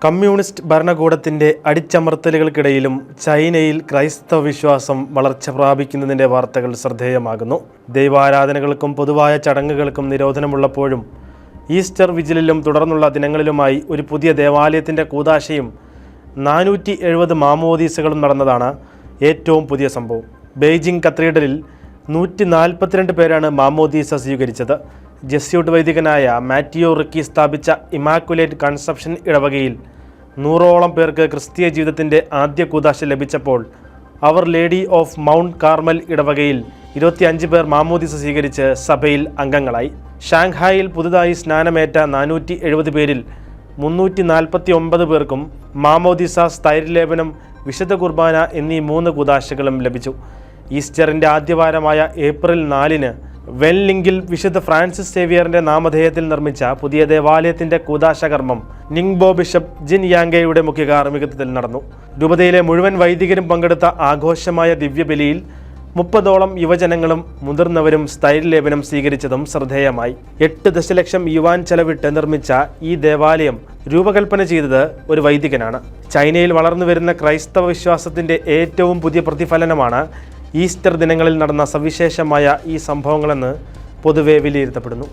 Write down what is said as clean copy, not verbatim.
Communist ഭരണകൂടത്തിൻ്റെ അടിച്ചമർത്തലുകൾക്കിടയിലും ചൈനയിൽ ക്രൈസ്തവ വിശ്വാസം വളർച്ച പ്രാപിക്കുന്നതിൻ്റെ വാർത്തകൾ ശ്രദ്ധേയമാകുന്നു. ദൈവാരാധനകൾക്കും പൊതുവായ ചടങ്ങുകൾക്കും നിരോധനമുള്ളപ്പോഴും ഈസ്റ്റർ വിജിലിലും തുടർന്നുള്ള ദിനങ്ങളിലുമായി ഒരു പുതിയ ദേവാലയത്തിൻ്റെ കൂദാശയും 470 മാമോദീസകളും നടന്നതാണ് ഏറ്റവും പുതിയ സംഭവം. ബെയ്ജിംഗ് കത്തീഡ്രലിൽ 142 പേരാണ് മാമോദീസ സ്വീകരിച്ചത്. ജെസ്യൂട്ട് വൈദികനായ മാറ്റിയോ റിക്കി സ്ഥാപിച്ച ഇമാക്കുലേറ്റ് കൺസെപ്ഷൻ ഇടവകയിൽ 100ഓളം പേർക്ക് ക്രിസ്തീയ ജീവിതത്തിൻ്റെ ആദ്യ കൂദാശ ലഭിച്ചപ്പോൾ അവർ ലേഡി ഓഫ് മൗണ്ട് കാർമൽ ഇടവകയിൽ 25 പേർ മാമോദീസ സ്വീകരിച്ച് സഭയിൽ അംഗങ്ങളായി. ഷാങ്ഹായിൽ പുതുതായി സ്നാനമേറ്റ 470 പേരിൽ 349 പേർക്കും മാമോദീസ, സ്ഥൈര്യലേപനം, വിശുദ്ധ കുർബാന എന്നീ 3 കൂദാശകളും ലഭിച്ചു. ഈസ്റ്ററിൻ്റെ ആദ്യവാരമായ ഏപ്രിൽ 4-ന് വെൻലിംഗിൽ വിശുദ്ധ ഫ്രാൻസിസ് സേവിയറിൻ്റെ നാമധേയത്തിൽ നിർമ്മിച്ച പുതിയ ദേവാലയത്തിൻ്റെ കൂദാശകർമ്മം നിങ്ബോ ബിഷപ്പ് ജിൻ യാങ്കയുടെ മുഖ്യ കാർമ്മികത്വത്തിൽ നടന്നു. രൂപതയിലെ മുഴുവൻ വൈദികരും പങ്കെടുത്ത ആഘോഷമായ ദിവ്യബലിയിൽ 30ഓളം യുവജനങ്ങളും മുതിർന്നവരും സ്ഥൈര്യലേപനം സ്വീകരിച്ചതും ശ്രദ്ധേയമായി. 8 ദശലക്ഷം യുവാൻ ചെലവിട്ട് നിർമ്മിച്ച ഈ ദേവാലയം രൂപകൽപ്പന ചെയ്തത് ഒരു വൈദികനാണ്. ചൈനയിൽ വളർന്നു വരുന്ന ക്രൈസ്തവ വിശ്വാസത്തിൻ്റെ ഏറ്റവും പുതിയ പ്രതിഫലനമാണ് ഈസ്റ്റർ ദിനങ്ങളിൽ നടന്ന സവിശേഷമായ ഈ സംഭവങ്ങളെന്ന് പൊതുവെ വിലയിരുത്തപ്പെടുന്നു.